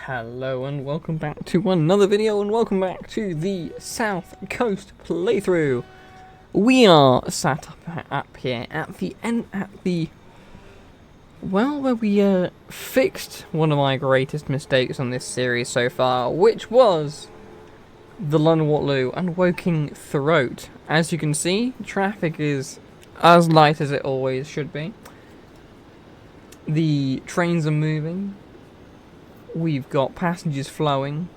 Hello and welcome back to another video, and welcome back to the South Coast playthrough. We are sat up here at the end, where we fixed one of my greatest mistakes on this series so far, which was the London Waterloo and Woking Throat. As you can see, traffic is as light as it always should be. The trains are moving. We've got passengers flowing.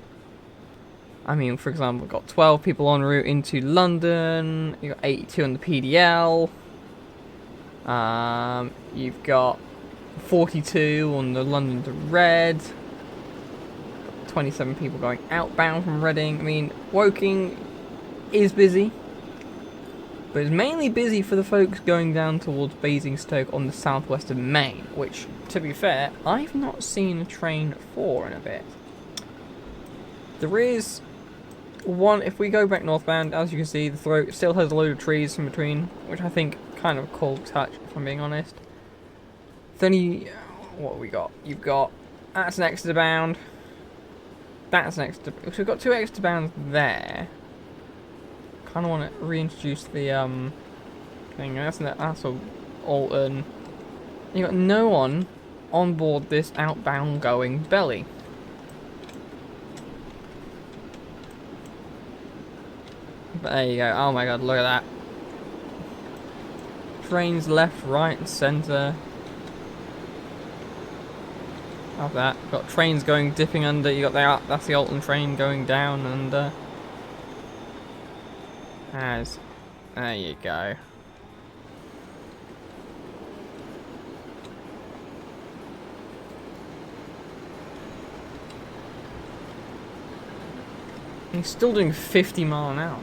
I mean, for example, we've got 12 people en route into London. You've got 82 on the PDL. You've got 42 on the London to Red. 27 people going outbound from Reading. I mean, Woking is busy, but it's mainly busy for the folks going down towards Basingstoke on the South Western Main, which, to be fair, I've not seen a train for in a bit. There is one, if we go back northbound, as you can see, the Throat still has a load of trees in between, which I think kind of a cool touch, if I'm being honest. Then what have we got? You've got, that's an Exeter bound. That's an Exeter, so we've got two Exeter bounds there. Kind of want to reintroduce the thing. That's all Alton. You got no one on board this outbound going belly. But there you go. Oh my god, look at that. Trains left, right, and centre. Have that. Got trains going dipping under. You got that's the Alton train going down under. There you go. He's still doing 50 miles an hour.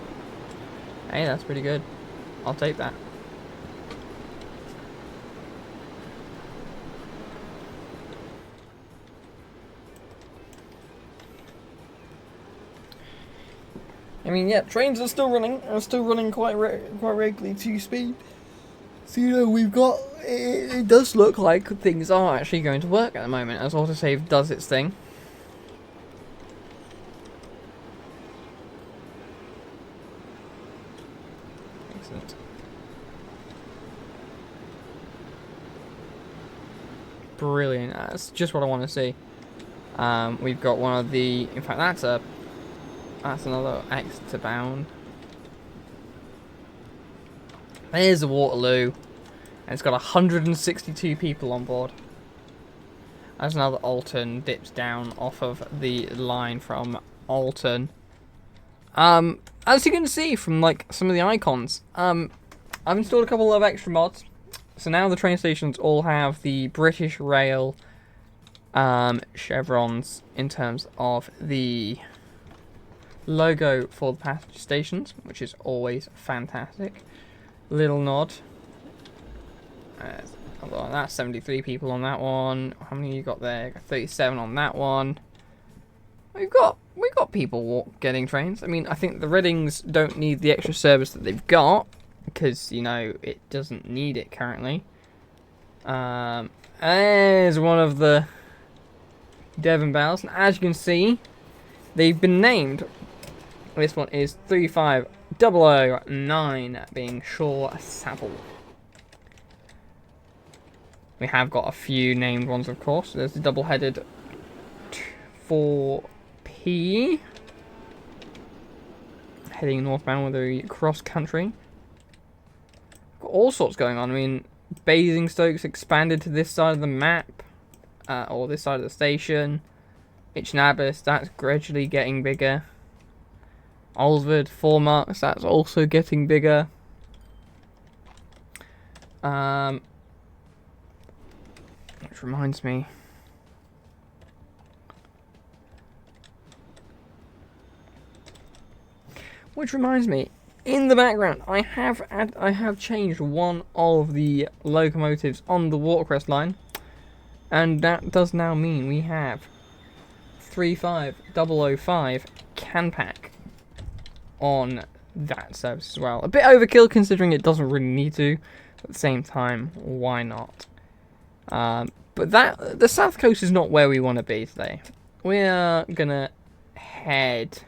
Hey, that's pretty good. I'll take that. I mean, yeah, trains are still running. Quite regularly to speed. So, you know, we've got... It does look like things are actually going to work at the moment, as autosave does its thing. Excellent. Brilliant. That's just what I want to see. We've got one of the... In fact, that's another Exeter bound. There's a Waterloo, and it's got 162 people on board. There's another Alton, dips down off of the line from Alton. As you can see from like some of the icons, I've installed a couple of extra mods. So now the train stations all have the British Rail chevrons in terms of the logo for the passenger stations, which is always fantastic. Little nod. That's 73 people on that one. How many you got there? 37 on that one. We've got people getting trains. I mean, I think the Readings don't need the extra service that they've got because, you know, it doesn't need it currently. There's one of the Devon bells, and as you can see, they've been named. This one is 35009, being Shore Savile. We have got a few named ones, of course. There's the double-headed 4P. Heading northbound with a cross-country. Got all sorts going on. I mean, Basingstoke's expanded to this side of the map. Or this side of the station. Itchnabas, that's gradually getting bigger. Alresford, 4 marks, that's also getting bigger. Which reminds me. In the background, I have changed one of the locomotives on the Watercress line, and that does now mean we have 35005 Canpack on that service as well. A bit overkill considering it doesn't really need to. At the same time, why not? But the South Coast is not where we want to be today. we're gonna head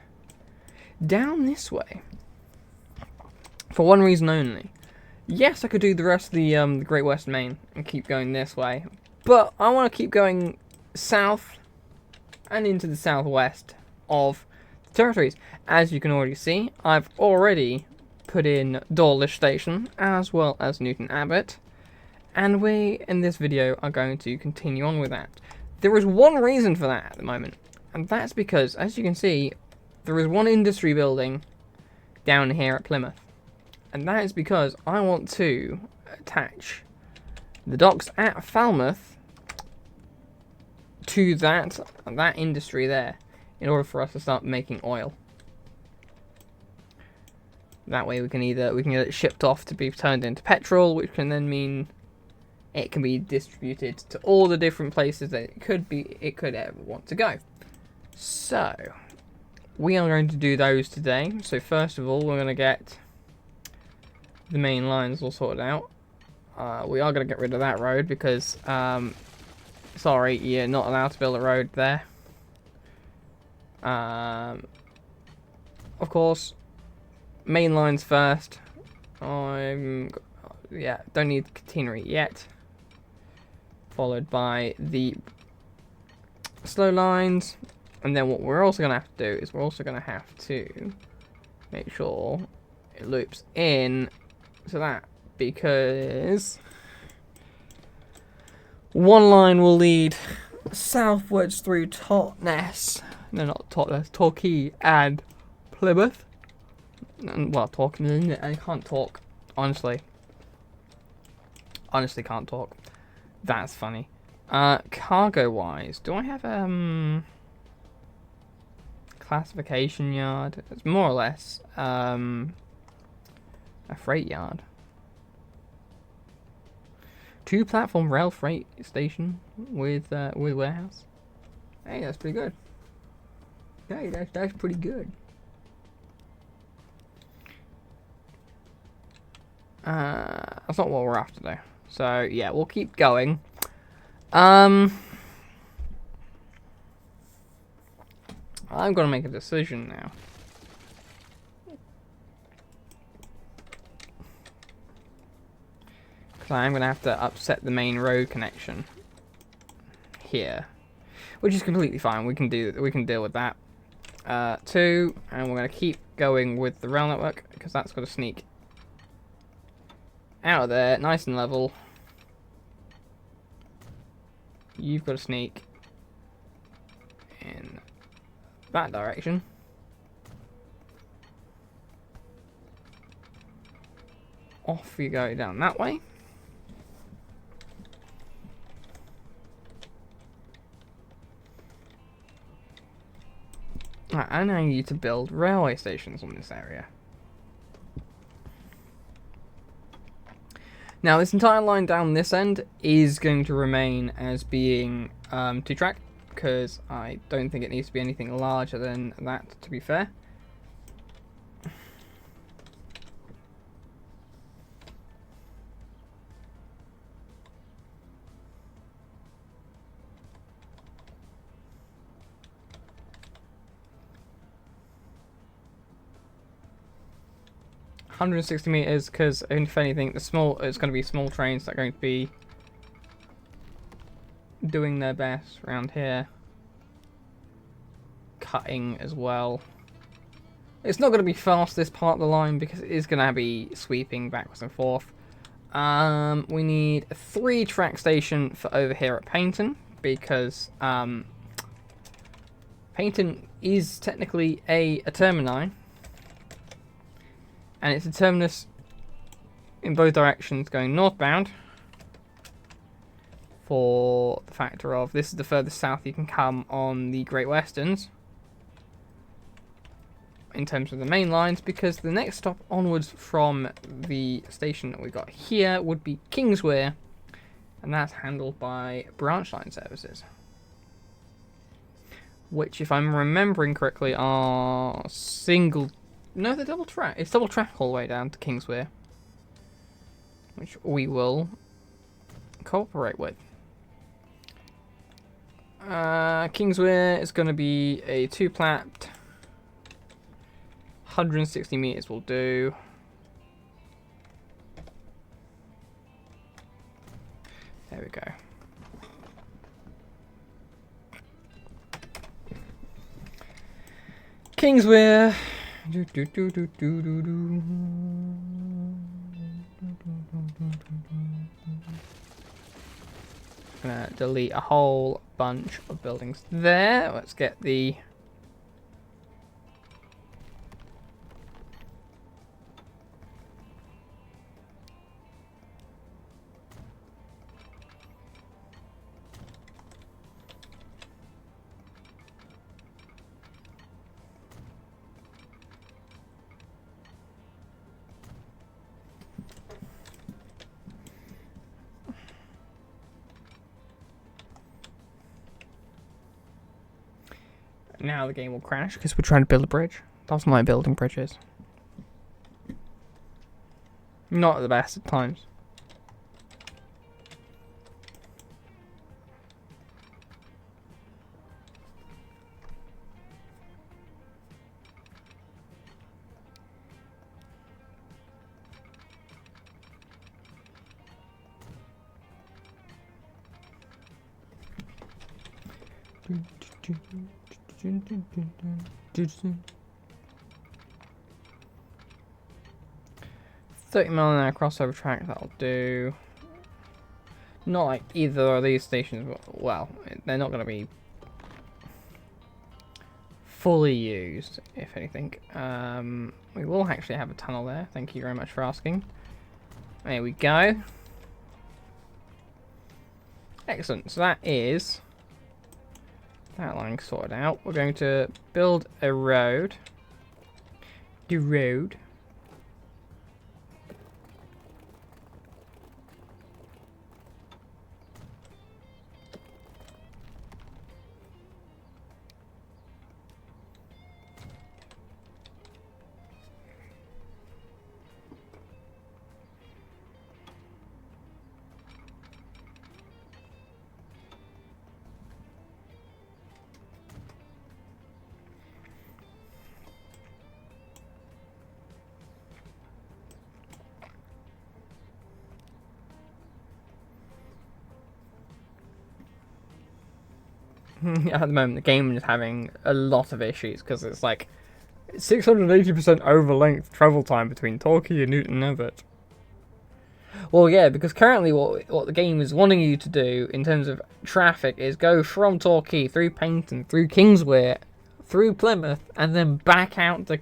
down this way for one reason only. Yes, I could do the rest of the Great Western Main and keep going this way, but I want to keep going south and into the southwest of the territories. As you can already see, I've already put in Dawlish Station as well as Newton Abbot, and we in this video are going to continue on with that. There is one reason for that at the moment, and that's because, as you can see, there is one industry building down here at Plymouth. And that is because I want to attach the docks at Falmouth to that industry there in order for us to start making oil. That way we can get it shipped off to be turned into petrol, which can then mean it can be distributed to all the different places that it could ever want to go. So we are going to do those today. So first of all, we're going to get the main lines all sorted out. We are going to get rid of that road because, sorry, you're not allowed to build a road there. Of course, main lines first. Yeah, don't need catenary yet. Followed by the slow lines. And then what we're also going to have to do is we're also going to have to make sure it loops in to that, because one line will lead southwards through Totnes, no, not Totnes, Torquay and Plymouth. And, well, I can't talk, honestly can't talk. That's funny. Cargo wise, do I have classification yard? It's more or less a freight yard. 2 platform rail freight station with warehouse. Hey, that's pretty good. Hey, that's pretty good. That's not what we're after though. So yeah, we'll keep going. I'm gonna make a decision now. I'm going to have to upset the main road connection here, which is completely fine. We can deal with that. 2, and we're going to keep going with the rail network because that's got to sneak out of there, nice and level. You've got to sneak in that direction. Off you go down that way. Right, I now need to build railway stations on this area. Now, this entire line down this end is going to remain as being 2-track, because I don't think it needs to be anything larger than that, to be fair. $160 because if anything, it's going to be small trains that are going to be doing their best around here, cutting as well. It's not going to be fast this part of the line because it is going to be sweeping backwards and forth. We need a 3-track station for over here at Paignton because Paignton is technically a termini. And it's a terminus in both directions going northbound for the factor of this is the furthest south you can come on the Great Westerns in terms of the main lines, because the next stop onwards from the station that we got here would be Kingswear, and that's handled by Branchline services, which, if I'm remembering correctly, are single... No, they're double track. It's double track all the way down to Kingswear, which we will cooperate with. Kingswear is going to be a 2-plat. 160 meters will do. There we go. Kingswear. Gonna delete a whole bunch of buildings there. Let's get the now the game will crash because we're trying to build a bridge. Doesn't like building bridges. Not at the best of times. $30 crossover track, that'll do. Not like either of these stations, well, they're not going to be fully used, if anything. We will actually have a tunnel there, thank you very much for asking. There we go. Excellent, so that is that line sorted out. We're going to build a road. The road. At the moment, the game is having a lot of issues because it's like 680% over length travel time between Torquay and Newton Abbot. Well, yeah, because currently what the game is wanting you to do in terms of traffic is go from Torquay through Paignton, through Kingswear, through Plymouth, and then back out to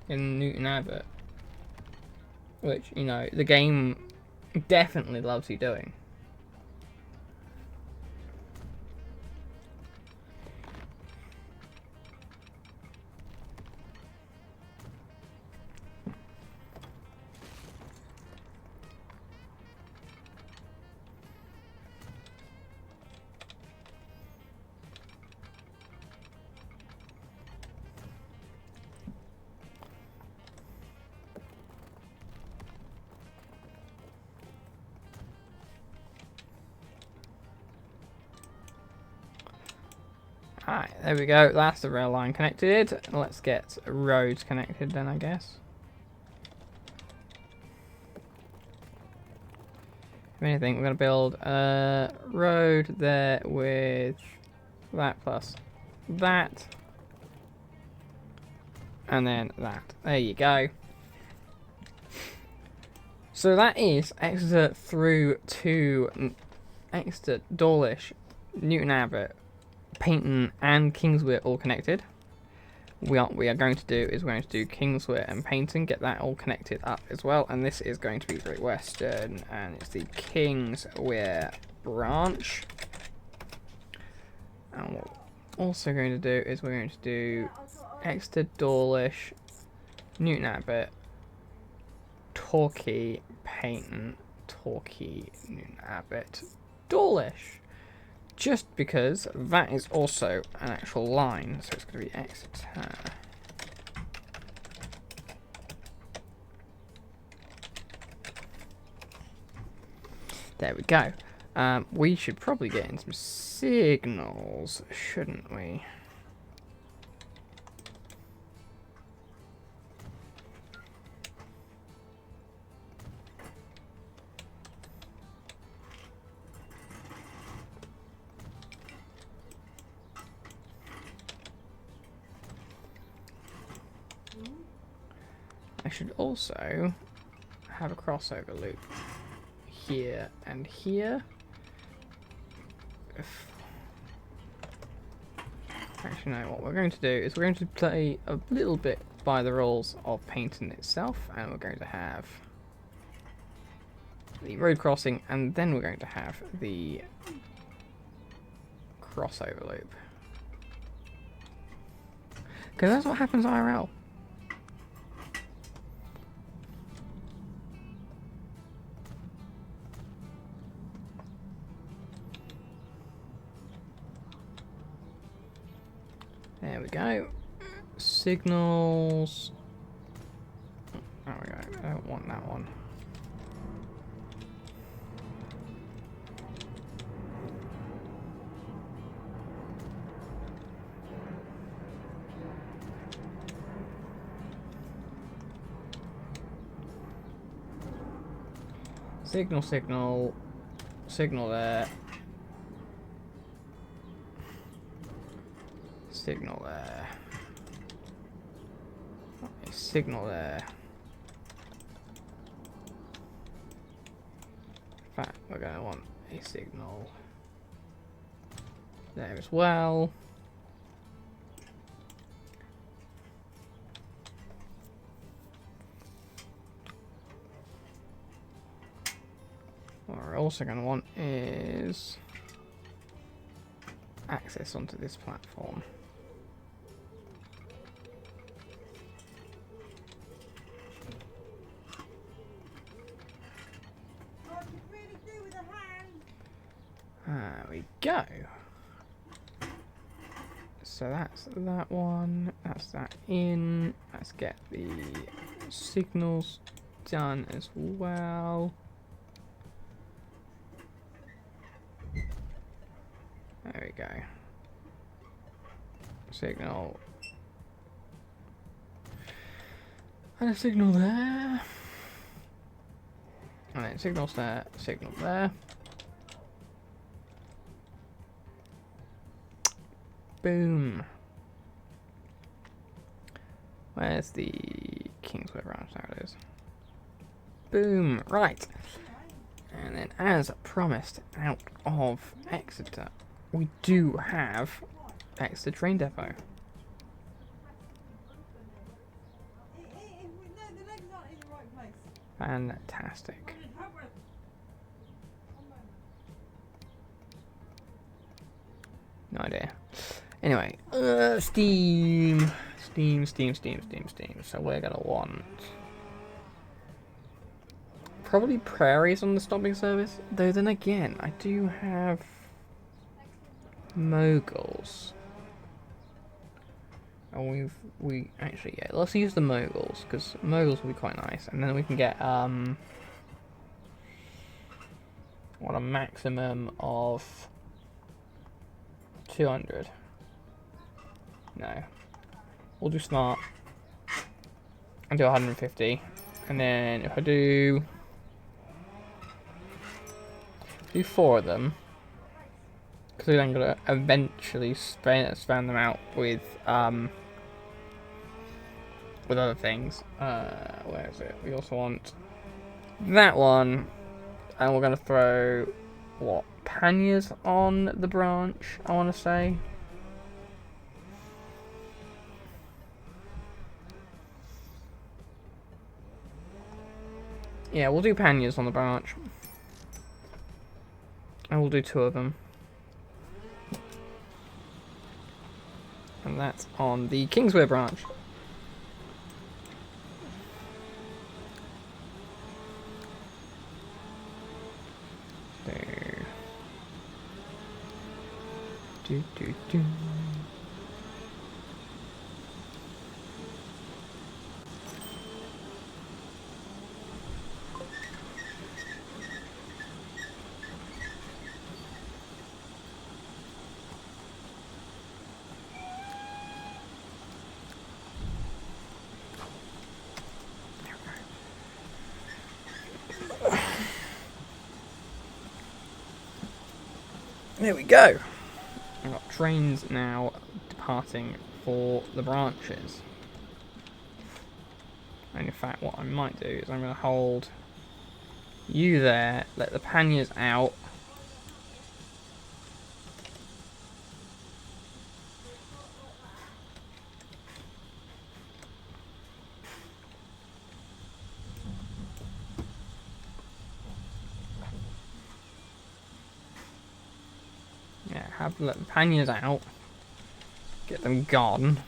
in Newton Abbot, which, you know, the game definitely loves you doing. Alright, there we go. That's the rail line connected. Let's get roads connected then, I guess. If anything, we're going to build a road there with that plus that. And then that. There you go. So that is Exeter through to Exeter, Dawlish, Newton Abbot, Paignton and Kingswear all connected. What we are going to do is we're going to do Kingswear and Paignton, get that all connected up as well. And this is going to be Great Western, and it's the Kingswear branch. And what we're also going to do is we're going to do Exeter, Dawlish, Newton Abbot, Torquay, Paignton, Torquay, Newton Abbot, Dawlish. Just because that is also an actual line, so it's going to be Exeter. There we go. We should probably get in some signals, shouldn't we? I should also have a crossover loop here and here. Actually, no, what we're going to do is we're going to play a little bit by the rules of Paignton itself, and we're going to have the road crossing, and then we're going to have the crossover loop. Because that's what happens IRL. There we go. Signals. There we go. I don't want that one. Signal, signal. Signal there. Signal there. A signal there. In fact, we're going to want a signal there as well. What we're also going to want is access onto this platform. There we go. So that's that one. That's that in. Let's get the signals done as well. There we go. Signal. And a signal there. And then signals there, signal there. Boom. Where's the Kingswear branch? There it is. Boom. Right. And then, as promised, out of Exeter, we do have Exeter train depot. Fantastic. No idea. Anyway, Steam. So we're gonna want probably Prairie's on the stopping service. Though then again, I do have Moguls. And we actually, yeah, let's use the Moguls, because Moguls will be quite nice, and then we can get what, a maximum of 200. No, we'll do smart and do 150, and then if I do 4 of them, because we're then gonna eventually span them out with other things. Where is it? We also want that one, and we're gonna throw what, panniers on the branch, I want to say. Yeah, we'll do panniers on the branch. And we'll do 2 of them. And that's on the Kingswear branch. There. Do. There we go. I've got trains now departing for the branches. And in fact, what I might do is I'm going to hold you there, let the panniers out. Yeah, let the panniers out. Get them gone.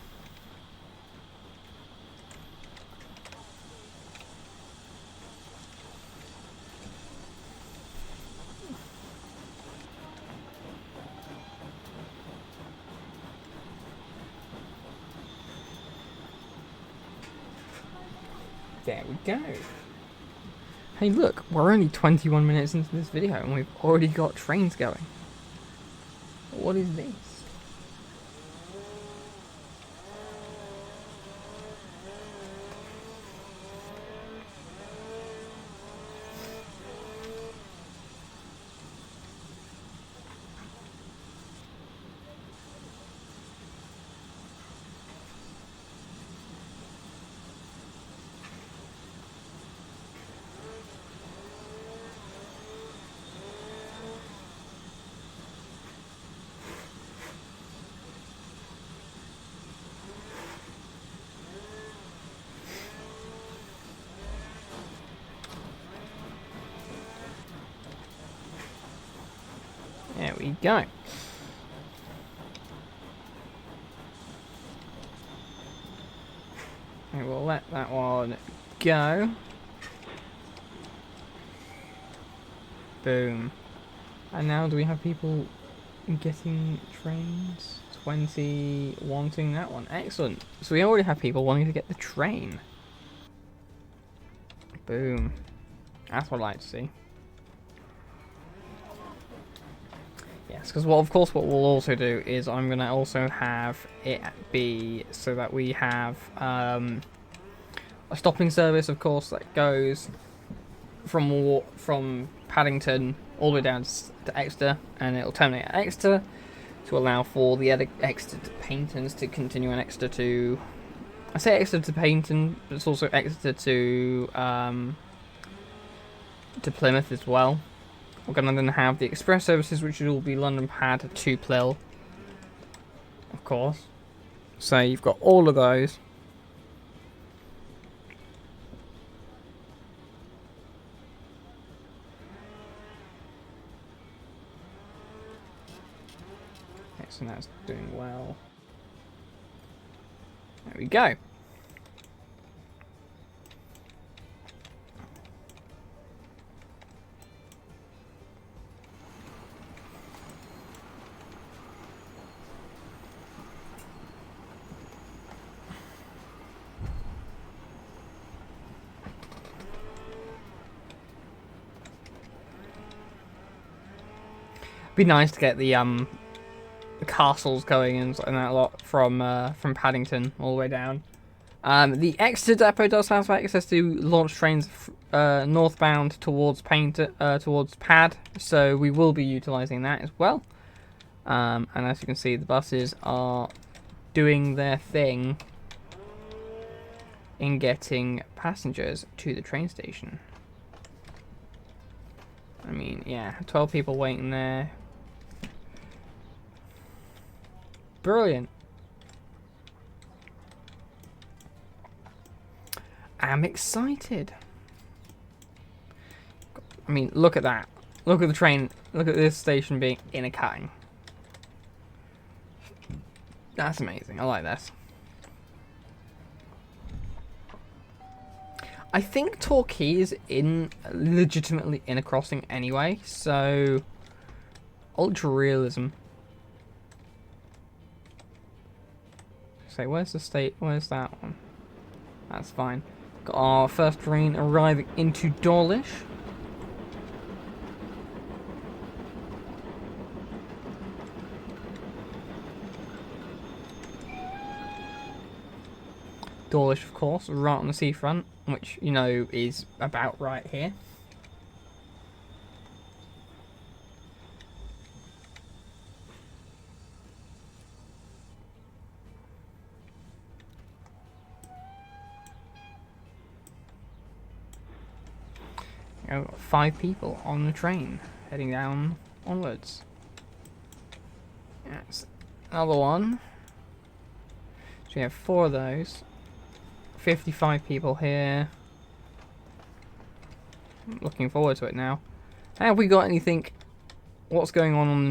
There we go. Hey look, we're only 21 minutes into this video and we've already got trains going. What is this? There we go. And we'll let that one go. Boom. And now do we have people getting trains? 20 wanting that one. Excellent. So we already have people wanting to get the train. Boom. That's what I like to see. Yes, because of course what we'll also do is I'm going to also have it be so that we have a stopping service, of course, that goes from Paddington all the way down to Exeter, and it'll terminate at Exeter to allow for the Exeter to Paignton to continue on Exeter to... I say Exeter to Paignton, but it's also Exeter to Plymouth as well. We're going to then have the express services, which will be London Pad to Plill, of course. So you've got all of those. Okay, so that's doing well. There we go. Be nice to get the castles going and that lot from Paddington all the way down. The Exeter depot does have access to launch trains northbound towards towards Pad, so we will be utilising that as well. And as you can see, the buses are doing their thing in getting passengers to the train station. I mean, yeah, 12 people waiting there. Brilliant. I'm excited. I mean, look at that. Look at the train. Look at this station being in a cutting. That's amazing. I like this. I think Torquay is legitimately in a crossing anyway, so ultra realism. So where's the state? Where's that one? That's fine. Got our first train arriving into Dawlish. Dawlish, of course, right on the seafront, which, you know, is about right here. go. 5 people on the train heading down onwards. Yes, another one. So we have 4 of those. 55 people here. Looking forward to it now. Have we got anything? What's going on the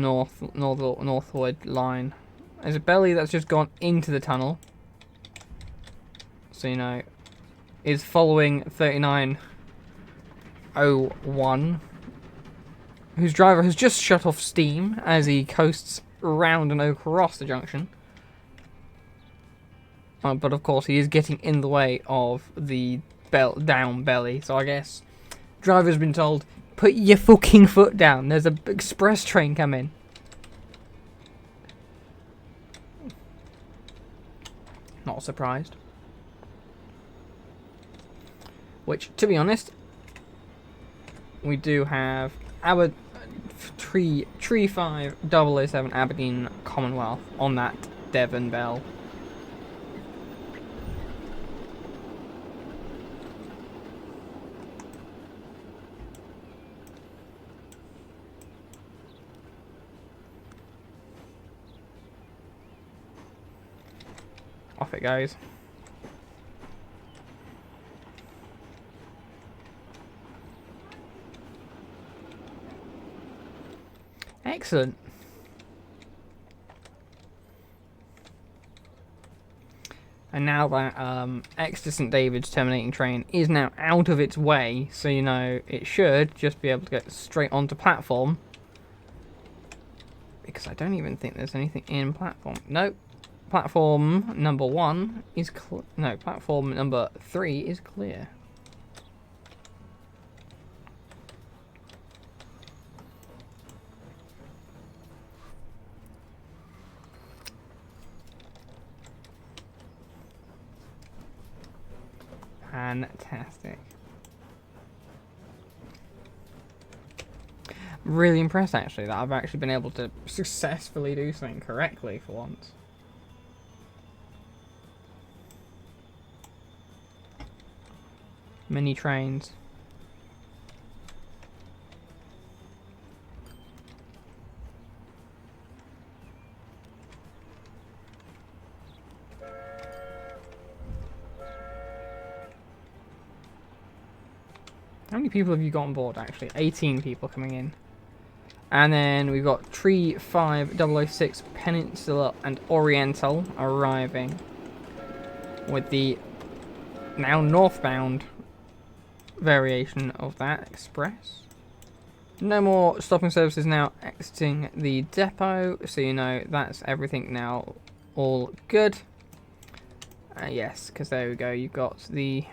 northward line? There's a belly that's just gone into the tunnel. So, you know, is following 3901, whose driver has just shut off steam as he coasts around and across the junction. But of course, he is getting in the way of the down belly. So I guess driver's been told, put your fucking foot down. There's a express train coming. Not surprised. Which, to be honest, we do have our Tree 5007 Aberdeen Commonwealth on that Devon Bell. Off it goes. Excellent. And now that Exeter St David's terminating train is now out of its way, so you know it should just be able to get straight onto platform. Because I don't even think there's anything in platform. Nope. Platform number 1 is no, platform number 3 is clear. Fantastic. I'm really impressed actually that I've actually been able to successfully do something correctly for once. Many trains. How many people have you got on board actually? 18 people coming in. And then we've got Tree 5006 Peninsula and Oriental arriving with the now northbound variation of that express. No more stopping services now exiting the depot, so you know that's everything now all good. Yes, because there we go, you've got the...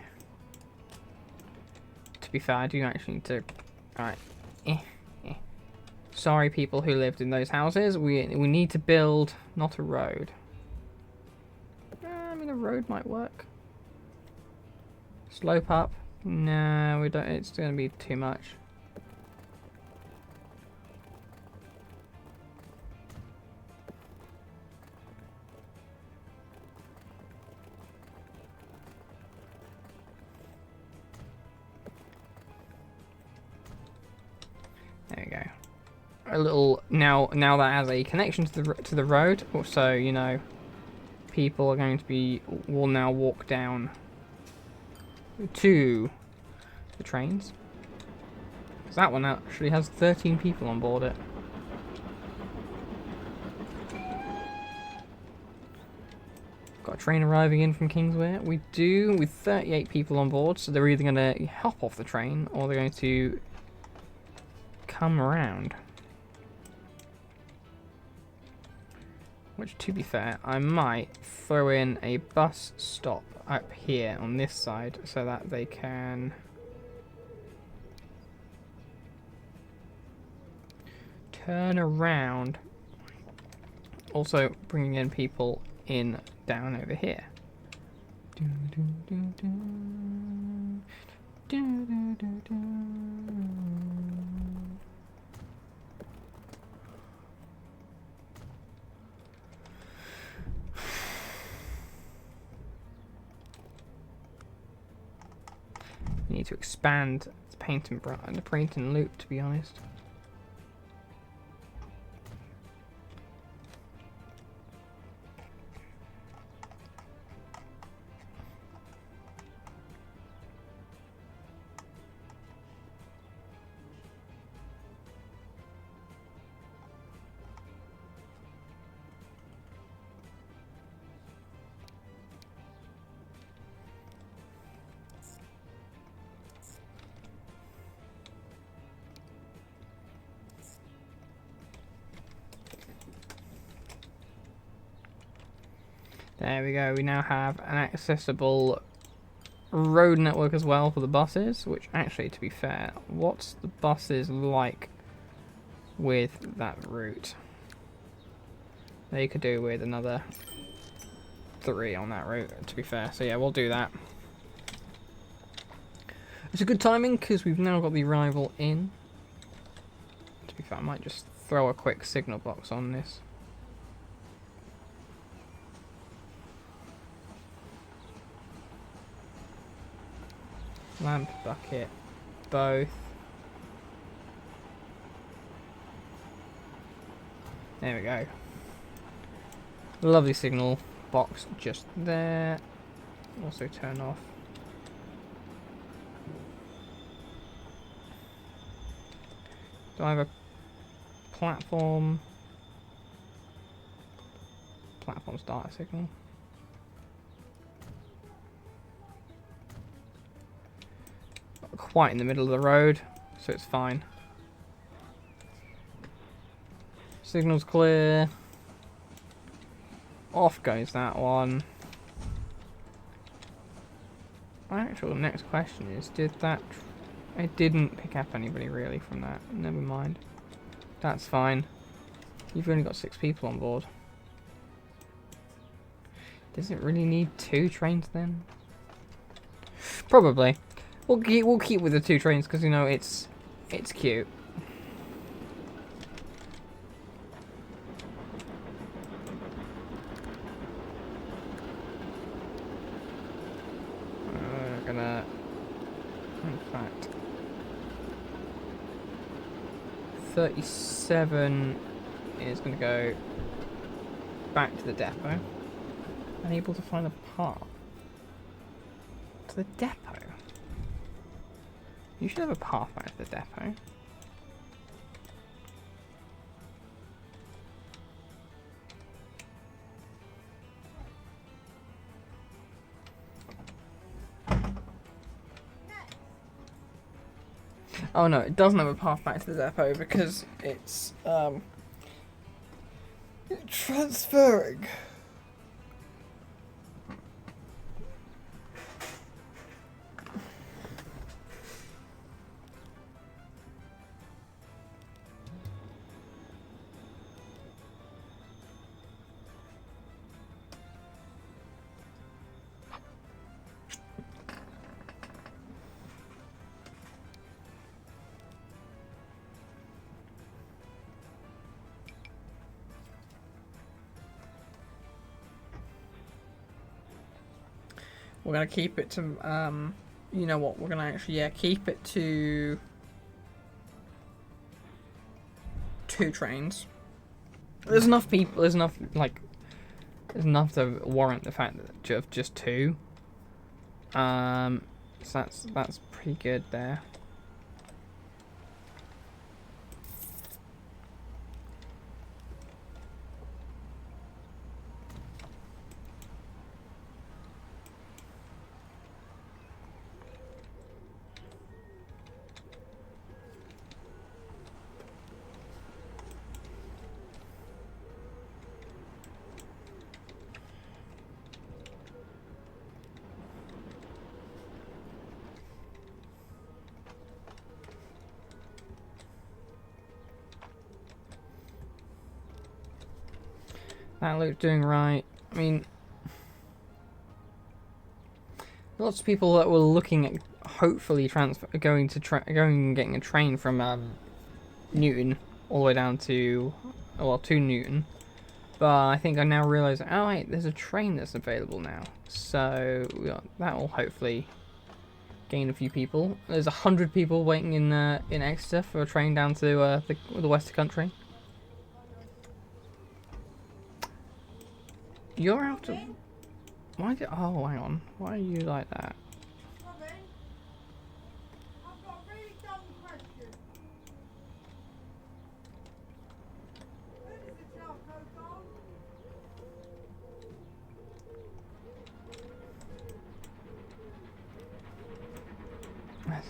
To be fair, I do actually need to... Alright. Sorry people who lived in those houses, we need to build, not a road. I mean a road might work. Slope up. No, we don't. It's going to be too much. There we go. A little now that has a connection to the road. Also, you know, people are going to will now walk down to the trains. Because that one actually has 13 people on board it. Got a train arriving in from Kingswear. We do, with 38 people on board, so they're either going to hop off the train or they're going to come around. Which, to be fair, I might throw in a bus stop up here on this side so that they can turn around. Also bringing in people in down over here. We need to expand Paignton loop, to be honest. There we go, we now have an accessible road network as well for the buses, which actually, to be fair, what's the buses like with that route? They could do with another 3 on that route, to be fair, so yeah, we'll do that. It's a good timing because we've now got the arrival in. To be fair, I might just throw a quick signal box on this. Lamp, bucket, both. There we go. Lovely signal box just there. Also turn off. Do I have a platform? Platform starter signal. Quite in the middle of the road, so it's fine. Signal's clear. Off goes that one. My actual next question is, did that... I didn't pick up anybody really from that. Never mind. That's fine. You've only got 6 people on board. Does it really need 2 trains then? Probably. We'll keep with the 2 trains because, you know, it's cute. We're gonna, in fact, 37 is gonna go back to the depot. Unable to find a path to the depot. You should have a path back to the depot. Oh no, it doesn't have a path back to the depot because it's transferring. We're going to keep it to, you know what, we're going to actually, yeah, keep it to 2 trains. There's enough people, there's enough to warrant the fact that of just 2. So that's pretty good there. That looked doing right. I mean, lots of people that were looking at hopefully going and getting a train from Newton all the way down to, well, to Newton. But I think I now realise, oh wait, there's a train that's available now. So that will hopefully gain a few people. There's 100 people waiting in Exeter for a train down to the west of country. You're out of... Why did... Oh, hang on. Why are you like that?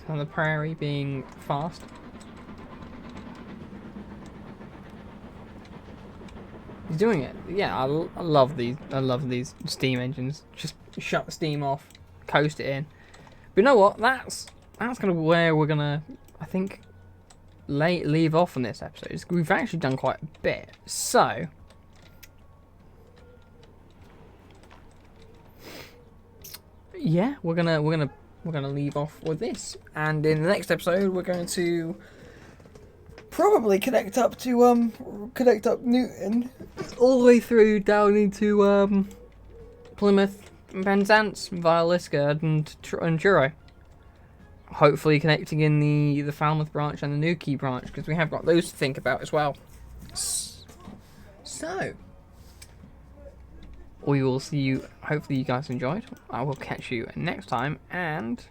On the prairie being fast. He's doing it. Yeah, I love these. I love these steam engines. Just shut the steam off, coast it in. But you know what? That's kind of where we're gonna, I think, leave off on this episode. We've actually done quite a bit. So, yeah, we're gonna leave off with this, and in the next episode we're going to probably connect up Newton all the way through down into Plymouth, Penzance, via Liskeard and Truro. Hopefully connecting in the Falmouth branch and the Newquay branch, because we have got those to think about as well. So we will see you. Hopefully you guys enjoyed. I will catch you next time, and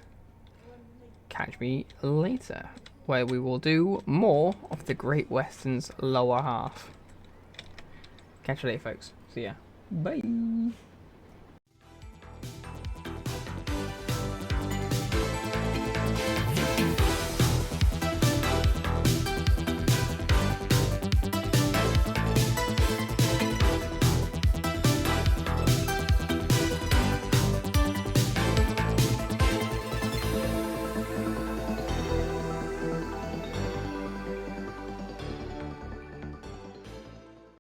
catch me later, where we will do more of the Great Western's lower half. Catch you later, folks. See ya. Bye.